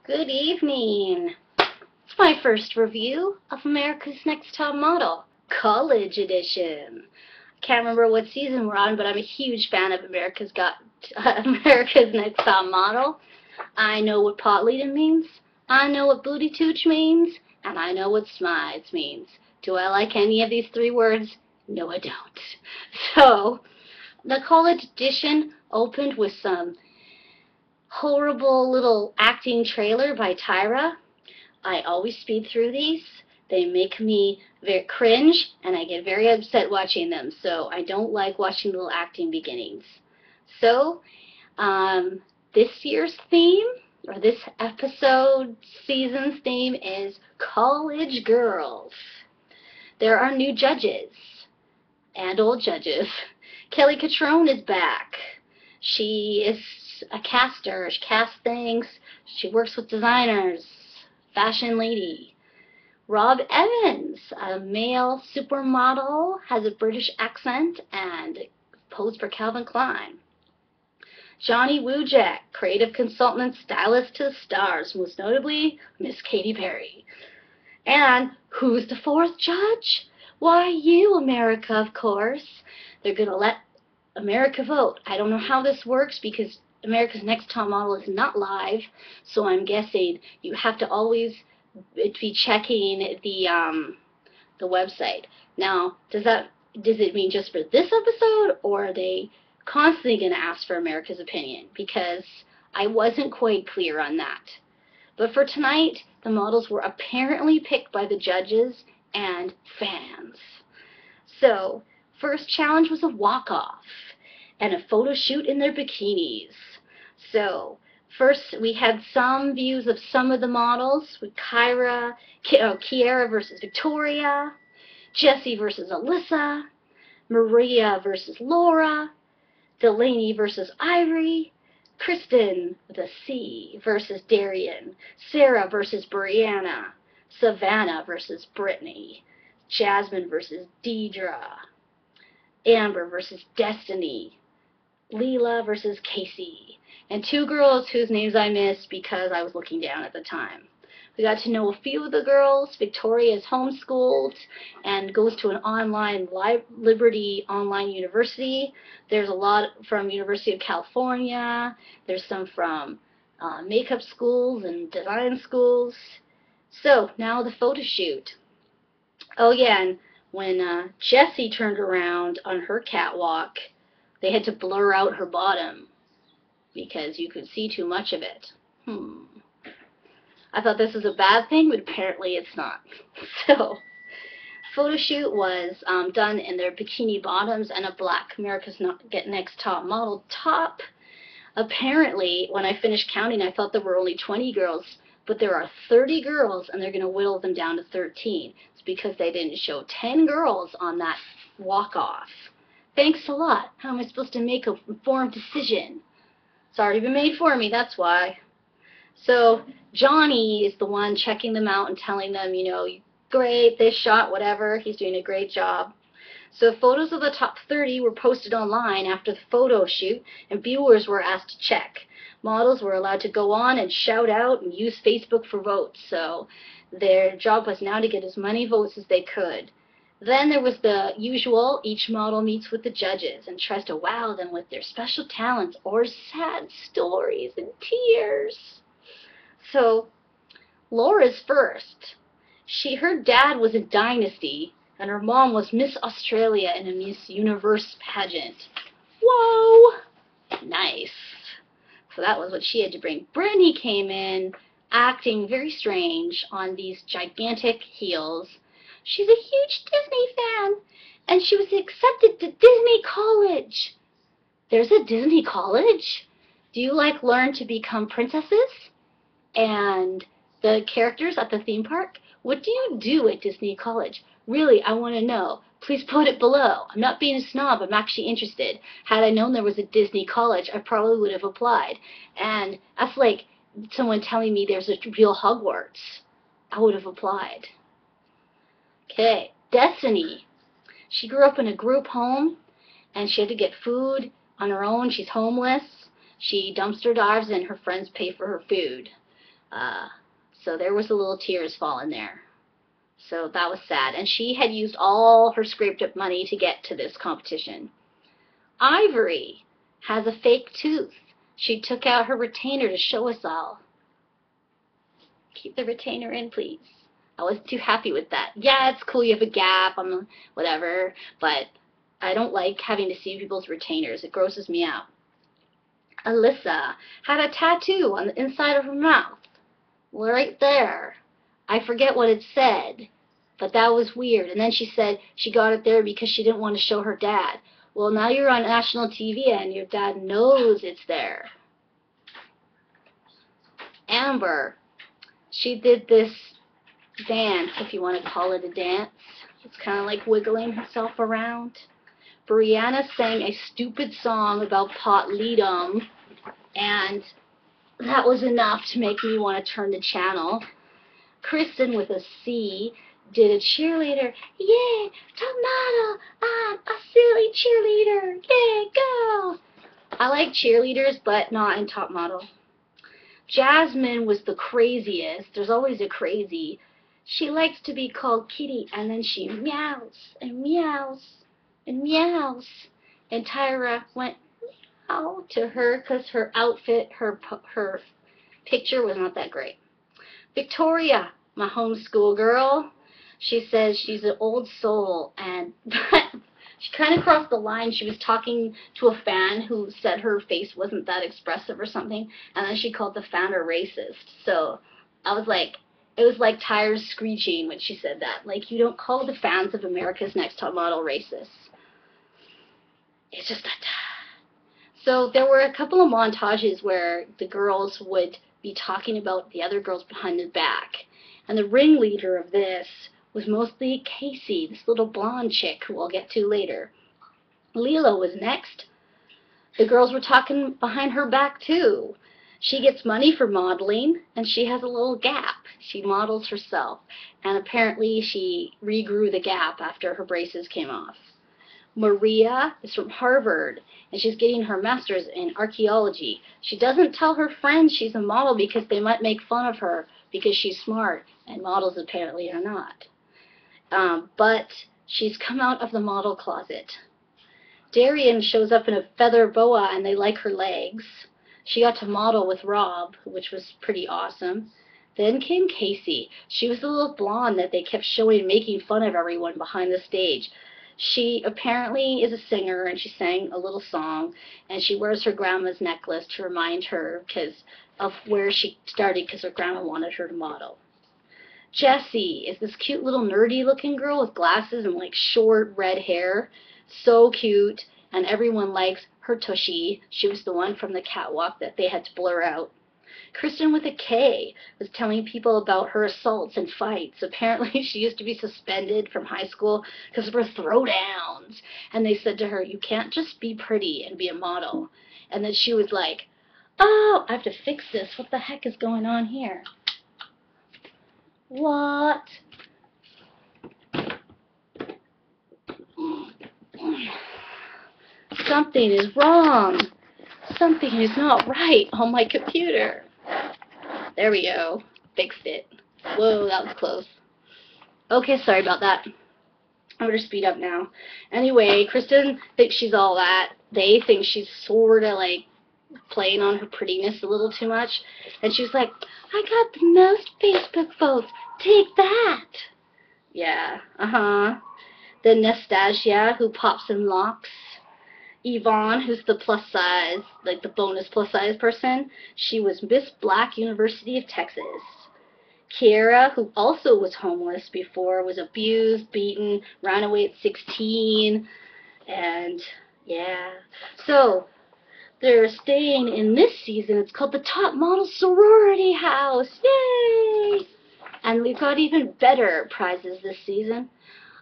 Good evening. It's my first review of America's Next Top Model, College Edition. Can't remember what season we're on, but I'm a huge fan of America's Next Top Model. I know what pot leading means, I know what booty tooch means, and I know what smides means. Do I like any of these three words? No, I don't. So, the College Edition opened with some horrible little acting trailer by Tyra. I always speed through these. They make me very cringe, and I get very upset watching them, so I don't like watching little acting beginnings. So, this year's theme, or this episode season's theme, is College Girls. There are new judges, and old judges. Kelly Cutrone is back. She is a caster. She casts things. She works with designers. Fashion lady. Rob Evans, a male supermodel, has a British accent and posed for Calvin Klein. Johnny Wujek, creative consultant, stylist to the stars, most notably Miss Katy Perry. And who's the fourth judge? Why, you, America, of course. They're going to let America vote. I don't know how this works because America's Next Top Model is not live, so I'm guessing you have to always be checking the website. Now, does it mean just for this episode, or are they constantly going to ask for America's opinion? Because I wasn't quite clear on that. But for tonight, the models were apparently picked by the judges and fans. So, first challenge was a walk-off and a photo shoot in their bikinis. So, first we had some views of some of the models with Kiara versus Victoria, Jessie versus Alyssa, Maria versus Laura, Delaney versus Ivory, Kristen with a C versus Darian, Sarah versus Brianna, Savannah versus Brittany, Jasmine versus Deidre, Amber versus Destiny, Leela versus Casey, and two girls whose names I missed because I was looking down at the time. We got to know a few of the girls. Victoria is homeschooled and goes to an online Liberty Online University. There's a lot from University of California. There's some from makeup schools and design schools. So, now the photo shoot. Oh yeah, and when Jessie turned around on her catwalk, they had to blur out her bottom because you could see too much of it. I thought this was a bad thing, but apparently it's not. So, photo shoot was done in their bikini bottoms and a black America's Next Top Model top. Apparently, when I finished counting, I thought there were only 20 girls, but there are 30 girls, and they're going to whittle them down to 13. It's because they didn't show 10 girls on that walk-off. Thanks a lot. How am I supposed to make an informed decision? It's already been made for me, that's why. So, Johnny is the one checking them out and telling them, you know, great, this shot, whatever, he's doing a great job. So photos of the top 30 were posted online after the photo shoot, and viewers were asked to check. Models were allowed to go on and shout out and use Facebook for votes, so their job was now to get as many votes as they could. Then there was the usual, each model meets with the judges and tries to wow them with their special talents or sad stories and tears. So, Laura's first. Her dad was in Dynasty, and her mom was Miss Australia in a Miss Universe pageant. Whoa! Nice. So that was what she had to bring. Brittany came in acting very strange on these gigantic heels. She's a huge Disney fan, and she was accepted to Disney College. There's a Disney College? Do you learn to become princesses? And the characters at the theme park? What do you do at Disney College? Really, I want to know. Please put it below. I'm not being a snob. I'm actually interested. Had I known there was a Disney College, I probably would have applied. And that's like someone telling me there's a real Hogwarts. I would have applied. Okay, Destiny. She grew up in a group home, and she had to get food on her own. She's homeless. She dumpster dives, and her friends pay for her food. So there was a little tears falling there. So that was sad. And she had used all her scraped up money to get to this competition. Ivory has a fake tooth. She took out her retainer to show us all. Keep the retainer in, please. I was too happy with that. Yeah, it's cool you have a gap on the whatever, but I don't like having to see people's retainers. It grosses me out. Alyssa had a tattoo on the inside of her mouth. Right there. I forget what it said, but that was weird. And then she said she got it there because she didn't want to show her dad. Well, now you're on national TV and your dad knows it's there. Amber, she did this dance, if you want to call it a dance. It's kind of like wiggling herself around. Brianna sang a stupid song about potleadum, and that was enough to make me want to turn the channel. Kristen, with a C, did a cheerleader. Yay, top model, I'm a silly cheerleader. Yay, go! I like cheerleaders, but not in top model. Jasmine was the craziest. There's always a crazy. She likes to be called Kitty, and then she meows and meows and meows. And Tyra went meow to her because her outfit, her picture was not that great. Victoria, my homeschool girl, she says she's an old soul, and she kind of crossed the line. She was talking to a fan who said her face wasn't that expressive or something, and then she called the fan a racist. So I was like, it was like tires screeching when she said that. Like, you don't call the fans of America's Next Top Model racist. It's just that. So there were a couple of montages where the girls would be talking about the other girls behind their back. And the ringleader of this was mostly Casey, this little blonde chick who I'll get to later. Leela was next. The girls were talking behind her back too. She gets money for modeling, and she has a little gap. She models herself, and apparently she regrew the gap after her braces came off. Maria is from Harvard, and she's getting her master's in archaeology. She doesn't tell her friends she's a model because they might make fun of her because she's smart, and models apparently are not. But she's come out of the model closet. Darian shows up in a feather boa, and they like her legs. She got to model with Rob, which was pretty awesome. Then came Casey. She was the little blonde that they kept showing, making fun of everyone behind the stage. She apparently is a singer, and she sang a little song, and she wears her grandma's necklace to remind her of where she started because her grandma wanted her to model. Jessie is this cute little nerdy-looking girl with glasses and like short red hair. So cute, and everyone likes her tushy. She was the one from the catwalk that they had to blur out. Kristen, with a K, was telling people about her assaults and fights. Apparently she used to be suspended from high school because of her throwdowns. And they said to her, you can't just be pretty and be a model. And then she was like, oh, I have to fix this. What the heck is going on here? What? Something is wrong. Something is not right on my computer. There we go. Fixed it. Whoa, that was close. Okay, sorry about that. I'm going to speed up now. Anyway, Kristen thinks she's all that. They think she's sort of like playing on her prettiness a little too much. And she's like, I got the most Facebook votes. Take that. Yeah, Then Nastasia, who pops and locks. Yvonne, who's the plus size, like the bonus plus size person, she was Miss Black, University of Texas. Kiera, who also was homeless before, was abused, beaten, ran away at 16, and yeah. So, they're staying in this season. It's called the Top Model Sorority House. Yay! And we've got even better prizes this season.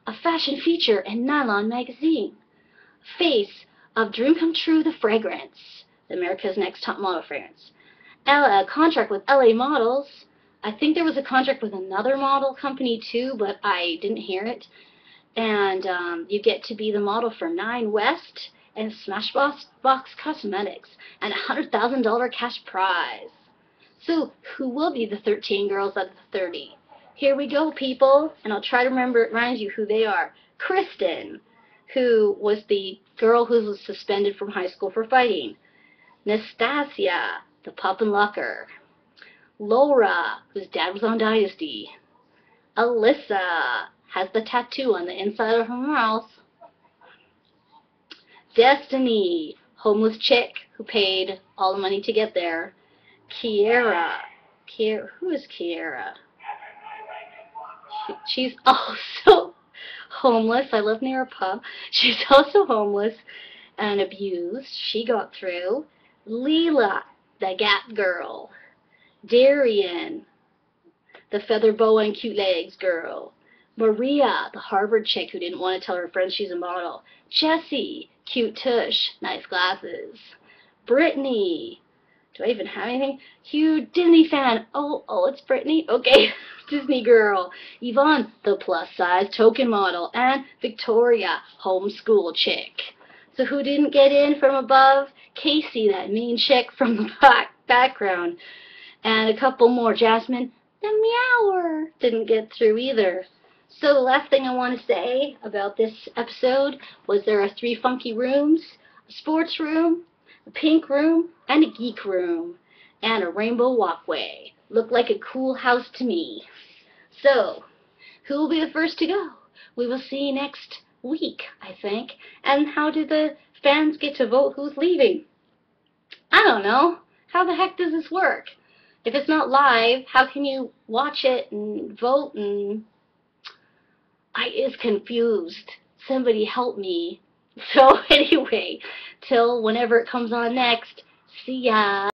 A fashion feature in Nylon magazine. Face of Dream Come True, the fragrance, America's Next Top Model fragrance. A contract with LA Models. I think there was a contract with another model company too, but I didn't hear it. And you get to be the model for Nine West and Smashbox Cosmetics, and a $100,000 cash prize. So who will be the 13 girls out of the 30. Here we go, people, and I'll try to remind you who they are. Kristen, who was the girl who was suspended from high school for fighting. Nastasia, the pup and locker. Laura, whose dad was on Dynasty. Alyssa has the tattoo on the inside of her mouth. Destiny, homeless chick who paid all the money to get there. Kiera. Who is Kiera? She's also homeless. I live near a pub. She's also homeless and abused. She got through. Leela, the Gap girl. Darian, the feather boa and cute legs girl. Maria, the Harvard chick who didn't want to tell her friends she's a model. Jessie, cute tush, nice glasses. Brittany, do I even have anything? Huge Disney fan. Oh, it's Brittany. Okay, Disney girl. Yvonne, the plus-size token model. And Victoria, homeschool chick. So who didn't get in from above? Casey, that mean chick from the background. And a couple more. Jasmine, the meower, didn't get through either. So the last thing I want to say about this episode was there are 3 funky rooms, a sports room, a pink room, and a geek room, and a rainbow walkway. Looked like a cool house to me. So, who will be the first to go? We will see next week, I think. And how do the fans get to vote who's leaving? I don't know. How the heck does this work? If it's not live, how can you watch it and vote? And I is confused. Somebody help me. So anyway, till whenever it comes on next, see ya.